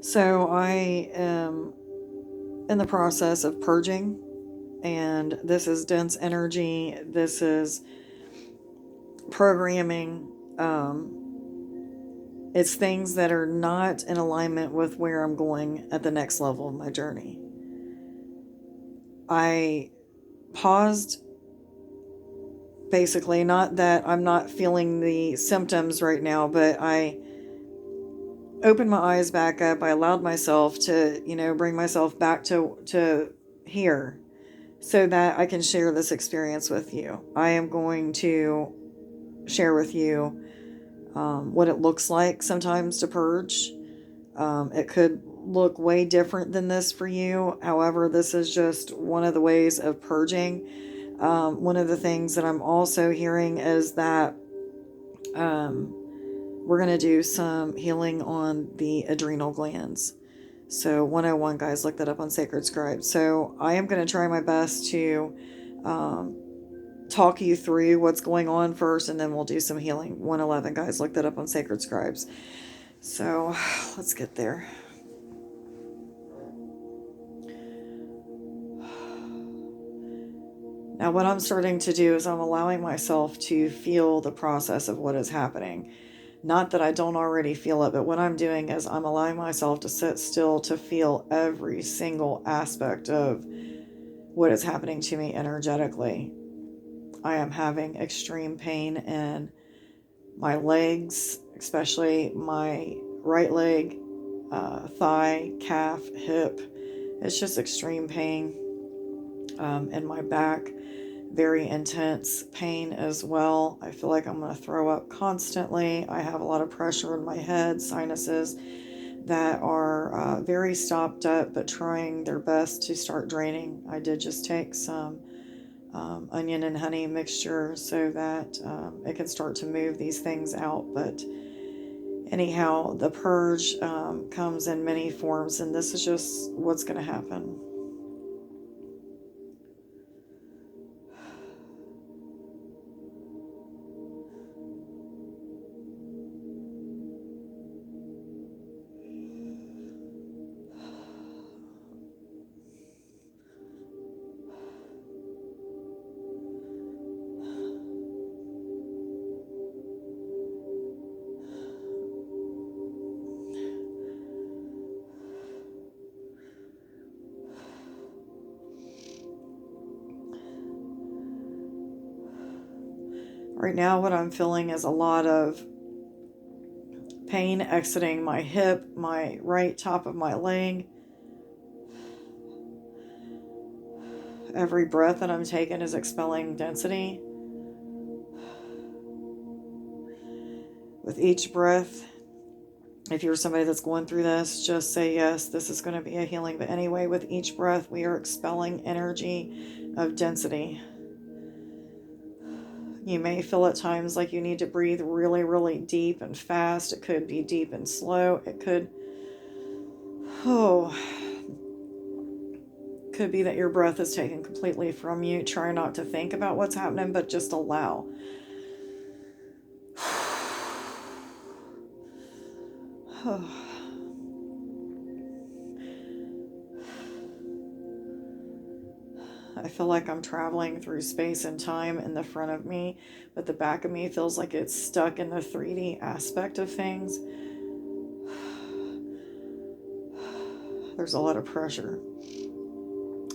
So I am in the process of purging, and this is dense energy. This is programming. It's things that are not in alignment with where I'm going at the next level of my journey. I paused, basically, not that I'm not feeling the symptoms right now, but I opened my eyes back up. I allowed myself to, bring myself back to here so that I can share this experience with you. I am going to share with you what it looks like sometimes to purge. It could look way different than this for you. However, this is just one of the ways of purging. One of the things that I'm also hearing is that we're going to do some healing on the adrenal glands. So 101, guys, look that up on Sacred Scribe. So I am going to try my best to talk you through what's going on first, and then we'll do some healing. 111, guys, look that up on Sacred Scribes. So let's get there. Now, what I'm starting to do is I'm allowing myself to feel the process of what is happening. Not that I don't already feel it, but what I'm doing is I'm allowing myself to sit still to feel every single aspect of what is happening to me energetically. I am having extreme pain in my legs, especially my right leg, thigh, calf, hip. It's just extreme pain in my back. Very intense pain as well. I feel like I'm going to throw up constantly. I have a lot of pressure in my head, sinuses that are very stopped up, but trying their best to start draining. I did just take some onion and honey mixture so that it can start to move these things out. But anyhow, the purge comes in many forms, and this is just what's going to happen. Right now, what I'm feeling is a lot of pain exiting my hip, my right top of my leg. Every breath that I'm taking is expelling density. With each breath, if you're somebody that's going through this, just say yes, this is going to be a healing. But anyway, with each breath, we are expelling energy of density. You may feel at times like you need to breathe really, really deep and fast. It could be deep and slow. It could be that your breath is taken completely from you. Try not to think about what's happening, but just allow. I feel like I'm traveling through space and time in the front of me, but the back of me feels like it's stuck in the 3D aspect of things. There's a lot of pressure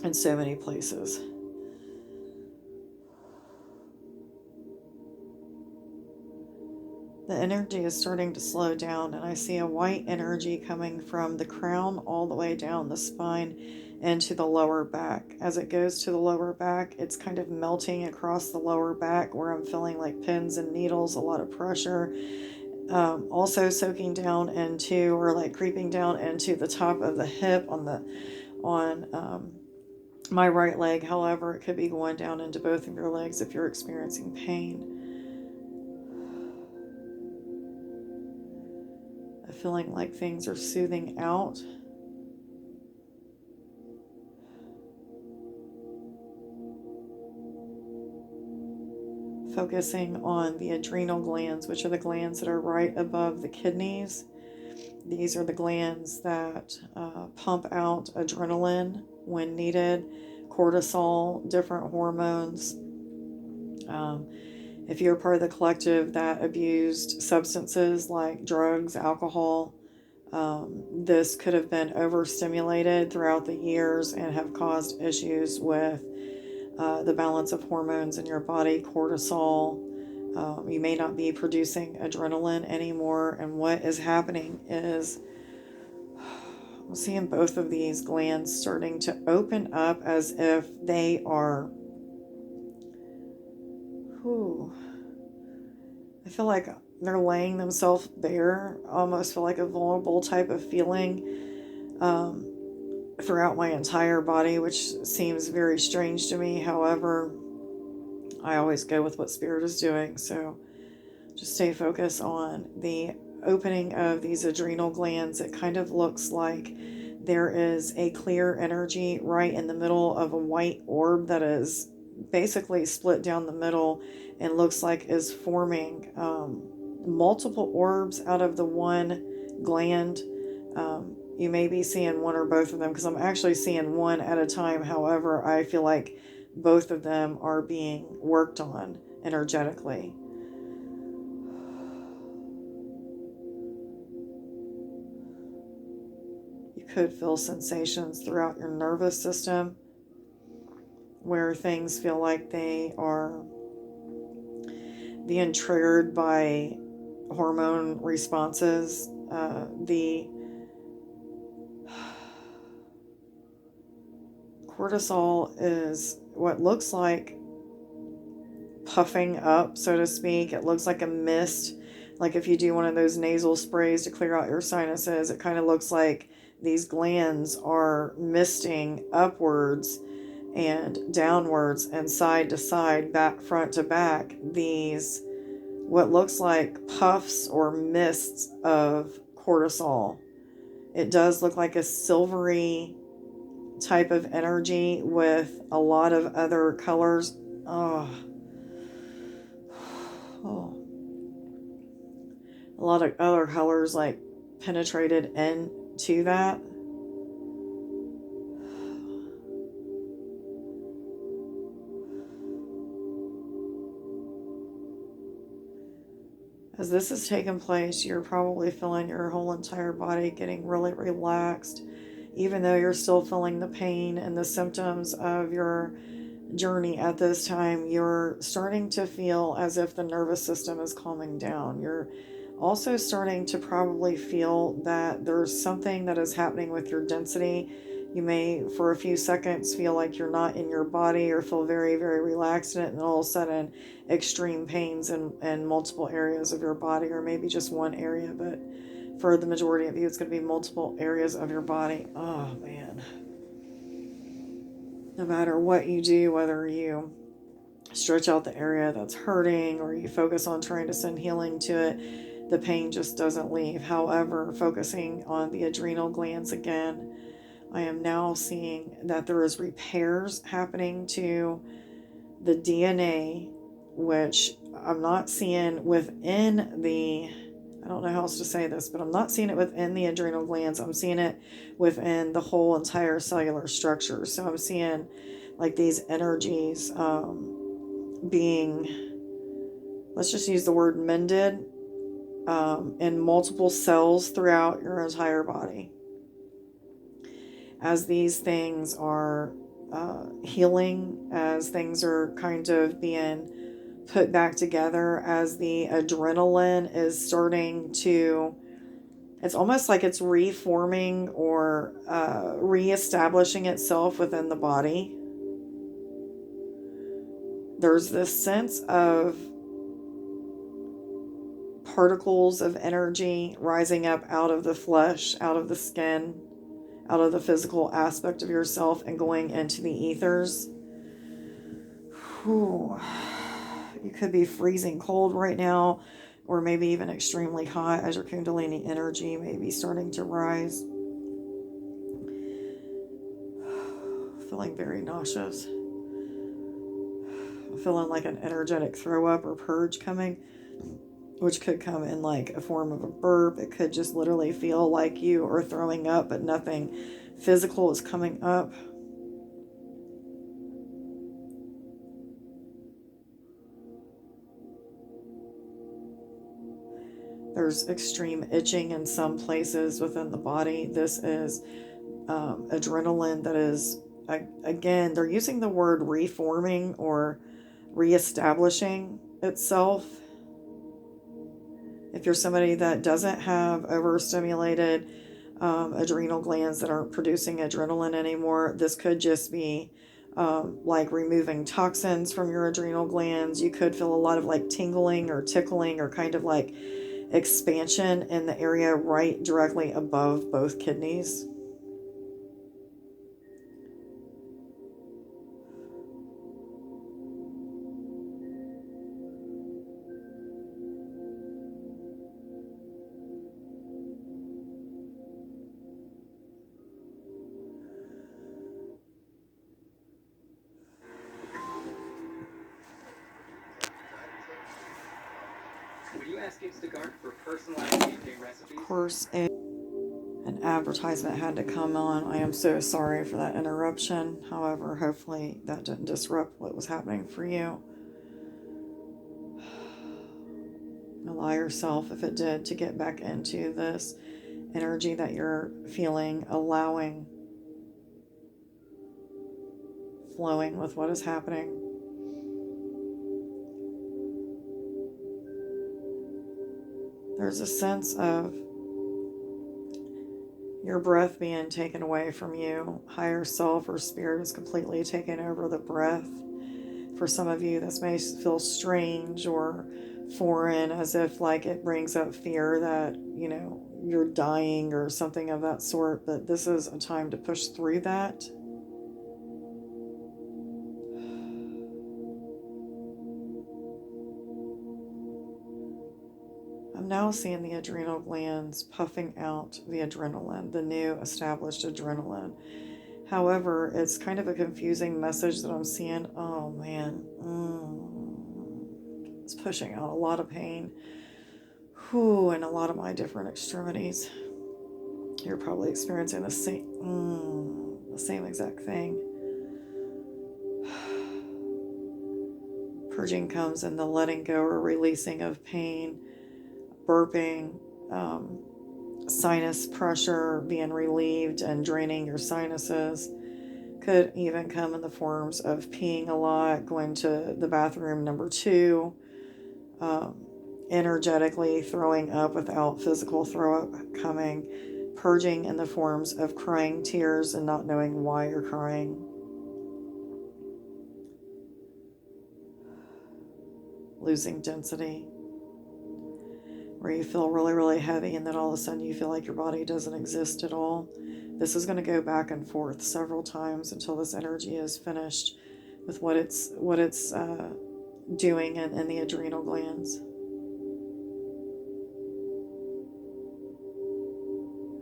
in so many places. The energy is starting to slow down, and I see a white energy coming from the crown all the way down the spine into the lower back. As it goes to the lower back, it's kind of melting across the lower back where I'm feeling like pins and needles, a lot of pressure. Also soaking down into, or like creeping down into the top of the hip on my right leg. However, it could be going down into both of your legs if you're experiencing pain. Feeling like things are soothing out. Focusing on the adrenal glands, which are the glands that are right above the kidneys. These are the glands that pump out adrenaline when needed, cortisol, different hormones. If you're part of the collective that abused substances like drugs, alcohol, this could have been overstimulated throughout the years and have caused issues with the balance of hormones in your body, cortisol. You may not be producing adrenaline anymore. And what is happening is I'm seeing both of these glands starting to open up as if they are, I feel like they're laying themselves bare. I almost feel like a vulnerable type of feeling throughout my entire body, which seems very strange to me. However, I always go with what Spirit is doing. So just stay focused on the opening of these adrenal glands. It kind of looks like there is a clear energy right in the middle of a white orb that is basically split down the middle and looks like is forming multiple orbs out of the one gland. You may be seeing one or both of them, because I'm actually seeing one at a time. However, I feel like both of them are being worked on energetically. You could feel sensations throughout your nervous system where things feel like they are being triggered by hormone responses. The cortisol is what looks like puffing up, so to speak. It looks like a mist. Like if you do one of those nasal sprays to clear out your sinuses, it kind of looks like these glands are misting upwards and downwards and side to side, back, front to back, these what looks like puffs or mists of cortisol. It does look like a silvery type of energy with a lot of other colors. Oh. A lot of other colors like penetrated into that. As this has taken place, you're probably feeling your whole entire body getting really relaxed, even though you're still feeling the pain and the symptoms of your journey at this time. You're starting to feel as if the nervous system is calming down. You're also starting to probably feel that there's something that is happening with your density. You may, for a few seconds, feel like you're not in your body or feel very, very relaxed in it, and all of a sudden, extreme pains in multiple areas of your body, or maybe just one area, but for the majority of you, it's going to be multiple areas of your body. Oh, man. No matter what you do, whether you stretch out the area that's hurting or you focus on trying to send healing to it, the pain just doesn't leave. However, focusing on the adrenal glands again, I am now seeing that there is repairs happening to the DNA, which I'm not seeing within the, I don't know how else to say this, but I'm not seeing it within the adrenal glands. I'm seeing it within the whole entire cellular structure. So I'm seeing like these energies being, let's just use the word mended, in multiple cells throughout your entire body. As these things are healing, as things are kind of being put back together, as the adrenaline is starting to, it's almost like it's reforming or reestablishing itself within the body. There's this sense of particles of energy rising up out of the flesh, out of the skin, out of the physical aspect of yourself and going into the ethers. Whew. You could be freezing cold right now, or maybe even extremely hot as your Kundalini energy may be starting to rise. Feeling very nauseous. I'm feeling like an energetic throw up or purge coming. which could come in like a form of a burp. It could just literally feel like you are throwing up, but nothing physical is coming up. There's extreme itching in some places within the body. This is adrenaline that is, again, they're using the word reforming or reestablishing itself. If you're somebody that doesn't have overstimulated adrenal glands that aren't producing adrenaline anymore, this could just be like removing toxins from your adrenal glands. You could feel a lot of like tingling or tickling or kind of like expansion in the area right directly above both kidneys. Of course, an advertisement had to come on. I am so sorry for that interruption. However, hopefully that didn't disrupt what was happening for you. Allow yourself, if it did, to get back into this energy that you're feeling, allowing, flowing with what is happening. There's a sense of your breath being taken away from you. Higher self or spirit is completely taking over the breath. For some of you, this may feel strange or foreign, as if like it brings up fear that, you know, you're dying or something of that sort. But this is a time to push through that. I'm now seeing the adrenal glands puffing out the adrenaline, the new established adrenaline. However, it's kind of a confusing message that I'm seeing. Oh man, it's pushing out a lot of pain. Whew, in a lot of my different extremities. You're probably experiencing the same exact thing. Purging comes in the letting go or releasing of pain, burping, sinus pressure being relieved and draining your sinuses. Could even come in the forms of peeing a lot, going to the bathroom number 2, energetically throwing up without physical throw up coming, purging in the forms of crying tears and not knowing why you're crying. Losing density, where you feel really, really heavy and then all of a sudden you feel like your body doesn't exist at all. This is going to go back and forth several times until this energy is finished with what it's doing in the adrenal glands.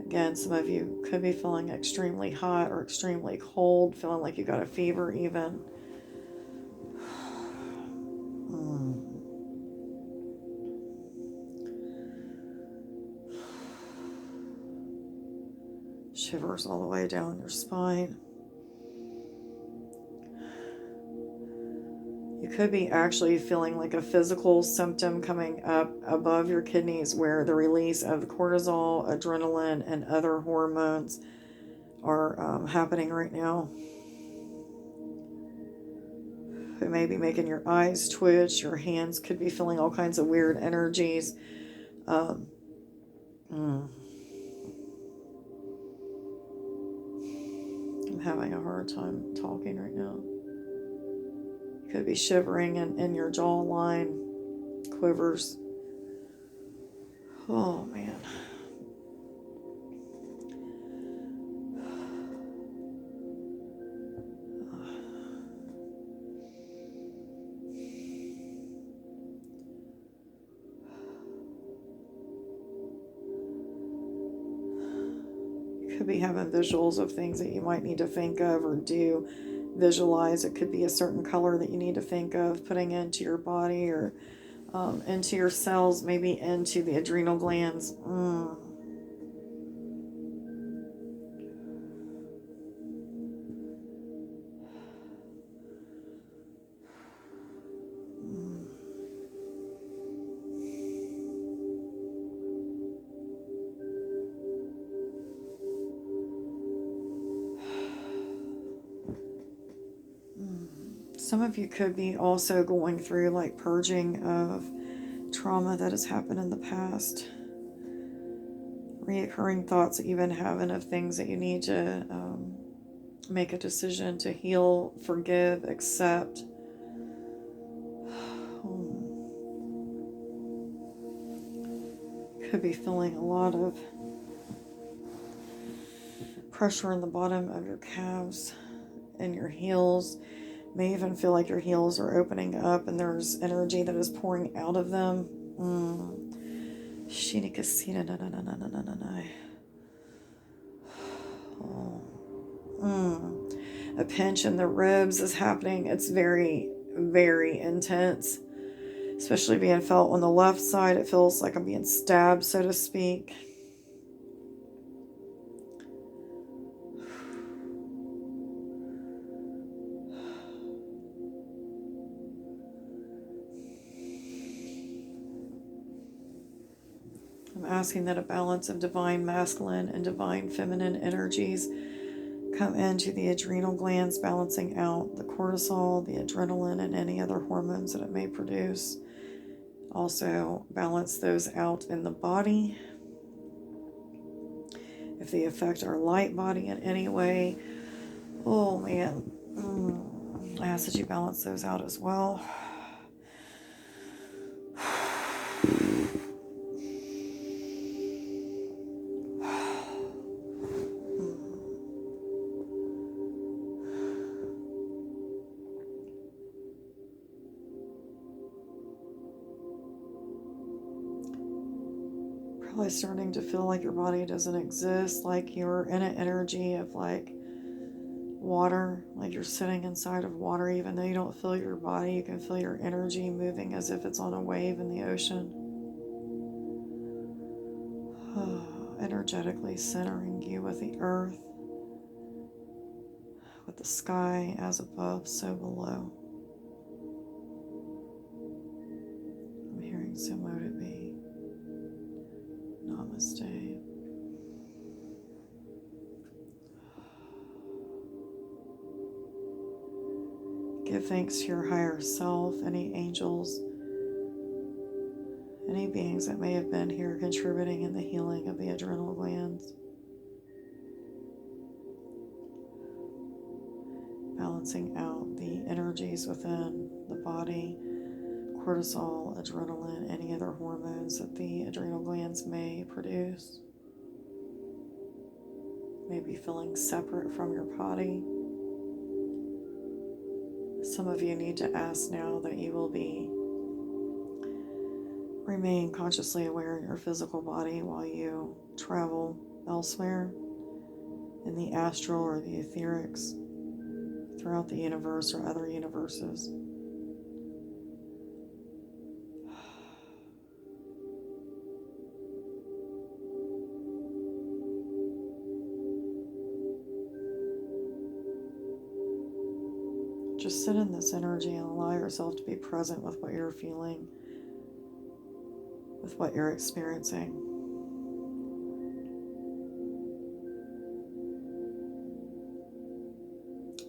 Again, some of you could be feeling extremely hot or extremely cold, feeling like you got a fever even. Shivers all the way down your spine. You could be actually feeling like a physical symptom coming up above your kidneys where the release of the cortisol, adrenaline, and other hormones are happening right now. It may be making your eyes twitch. Your hands could be feeling all kinds of weird energies. I'm having a hard time talking right now. You could be shivering in your jawline, quivers. Oh, man. Could be having visuals of things that you might need to think of or do, visualize. It could be a certain color that you need to think of putting into your body, or into your cells, maybe into the adrenal glands. Some of you could be also going through like purging of trauma that has happened in the past. Reoccurring thoughts that you've been having of things that you need to make a decision to heal, forgive, accept. Could be feeling a lot of pressure in the bottom of your calves and your heels. May even feel like your heels are opening up and there's energy that is pouring out of them. A pinch in the ribs is happening. It's very, very intense, especially being felt on the left side. It feels like I'm being stabbed, so to speak. I'm asking that a balance of divine masculine and divine feminine energies come into the adrenal glands, balancing out the cortisol, the adrenaline, and any other hormones that it may produce. Also, balance those out in the body. If they affect our light body in any way, oh man, I ask that you balance those out as well. Probably starting to feel like your body doesn't exist, like you're in an energy of like water, like you're sitting inside of water. Even though you don't feel your body, you can feel your energy moving as if it's on a wave in the ocean. Energetically centering you with the earth, with the sky as above, so below. I'm hearing so mote it be. Namaste. Give thanks to your higher self, any angels, any beings that may have been here contributing in the healing of the adrenal glands. Balancing out the energies within the body, cortisol, adrenaline, any other hormones that the adrenal glands may produce. Maybe feeling separate from your body. Some of you need to ask now that you will remain consciously aware in your physical body while you travel elsewhere in the astral or the etherics throughout the universe or other universes. Just sit in this energy and allow yourself to be present with what you're feeling, with what you're experiencing.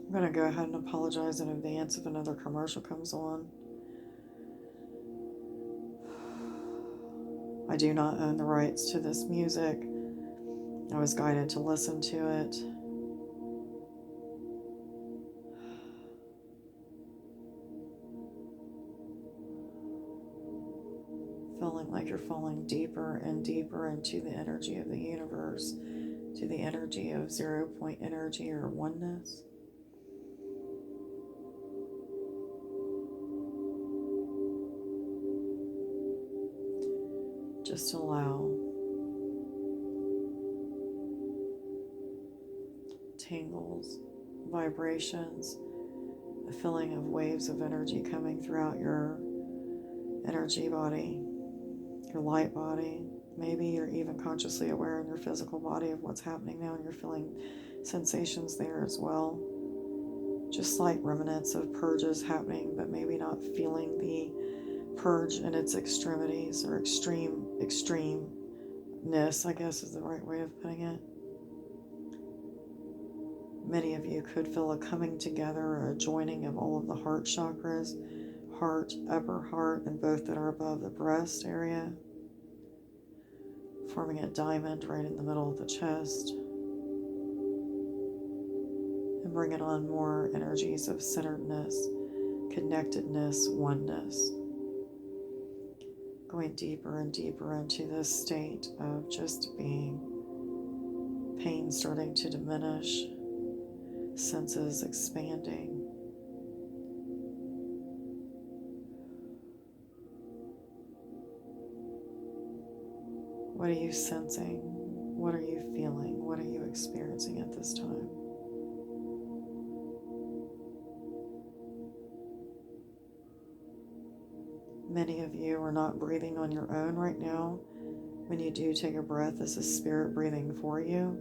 I'm going to go ahead and apologize in advance if another commercial comes on. I do not own the rights to this music. I was guided to listen to it. Feeling like you're falling deeper and deeper into the energy of the universe, to the energy of 0-point energy or oneness. Just allow tingles, vibrations, a feeling of waves of energy coming throughout your energy body, your light body. Maybe you're even consciously aware in your physical body of what's happening now, and you're feeling sensations there as well. Just like remnants of purges happening, but maybe not feeling the purge in its extremities, or extremeness, I guess is the right way of putting it. Many of you could feel a coming together, or a joining of all of the heart chakras, heart, upper heart, and both that are above the breast area, forming a diamond right in the middle of the chest, and bringing on more energies of centeredness, connectedness, oneness, going deeper and deeper into this state of just being, pain starting to diminish, senses expanding. What are you sensing? What are you feeling? What are you experiencing at this time? Many of you are not breathing on your own right now. When you do take a breath, this is spirit breathing for you.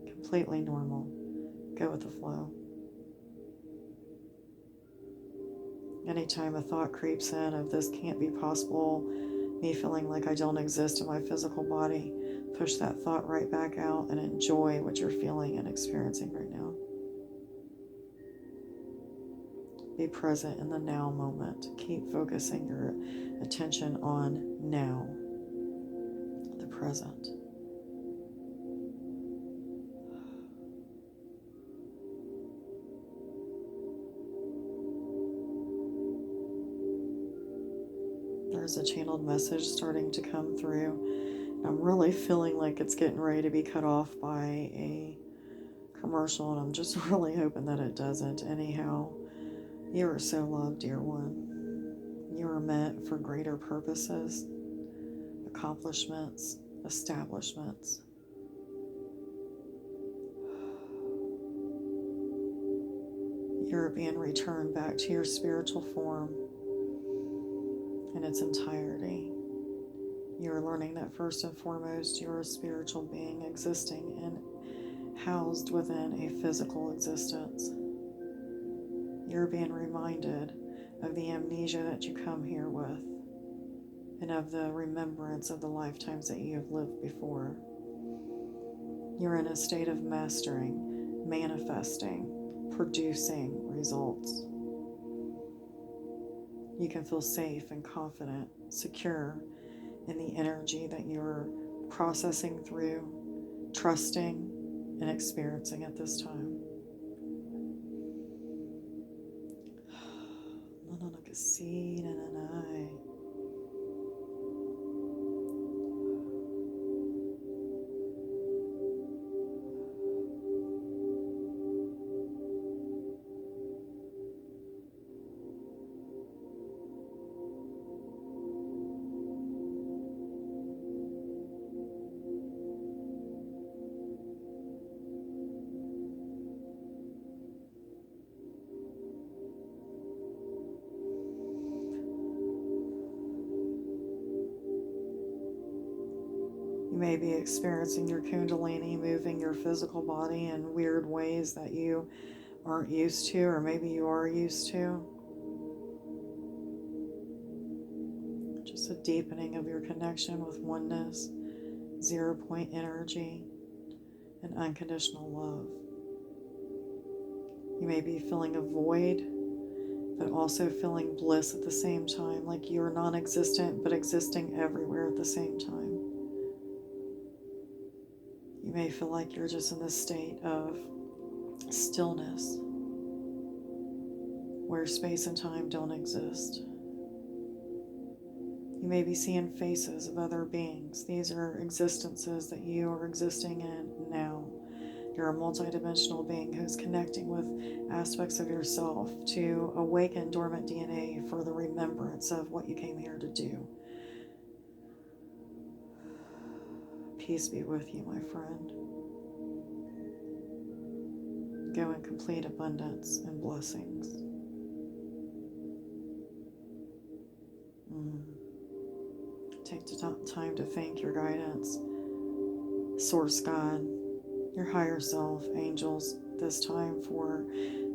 Completely normal. Go with the flow. Anytime a thought creeps in of this can't be possible, me feeling like I don't exist in my physical body, push that thought right back out and enjoy what you're feeling and experiencing right now. Be present in the now moment. Keep focusing your attention on now, the present. There's a channeled message starting to come through. I'm really feeling like it's getting ready to be cut off by a commercial, and I'm just really hoping that it doesn't. Anyhow, you are so loved, dear one. You are meant for greater purposes, accomplishments, establishments. You're being returned back to your spiritual form in its entirety. You're learning that first and foremost, you're a spiritual being existing and housed within a physical existence. You're being reminded of the amnesia that you come here with, and of the remembrance of the lifetimes that you have lived before. You're in a state of mastering, manifesting, producing results. You can feel safe and confident, secure in the energy that you're processing through, trusting, and experiencing at this time. You may be experiencing your Kundalini moving your physical body in weird ways that you aren't used to, or maybe you are used to. Just a deepening of your connection with oneness, 0 point energy, and unconditional love. You may be feeling a void, but also feeling bliss at the same time, like you are non-existent, but existing everywhere at the same time. You may feel like you're just in this state of stillness, where space and time don't exist. You may be seeing faces of other beings. These are existences that you are existing in now. You're a multidimensional being who's connecting with aspects of yourself to awaken dormant DNA for the remembrance of what you came here to do. Peace be with you, my friend. Go in complete abundance and blessings. take time to thank your guidance, Source God, your higher self, angels, this time for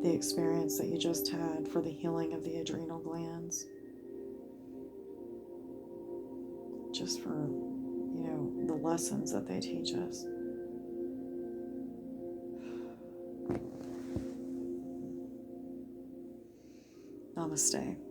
the experience that you just had, for the healing of the adrenal glands. Just for, the lessons that they teach us. Namaste.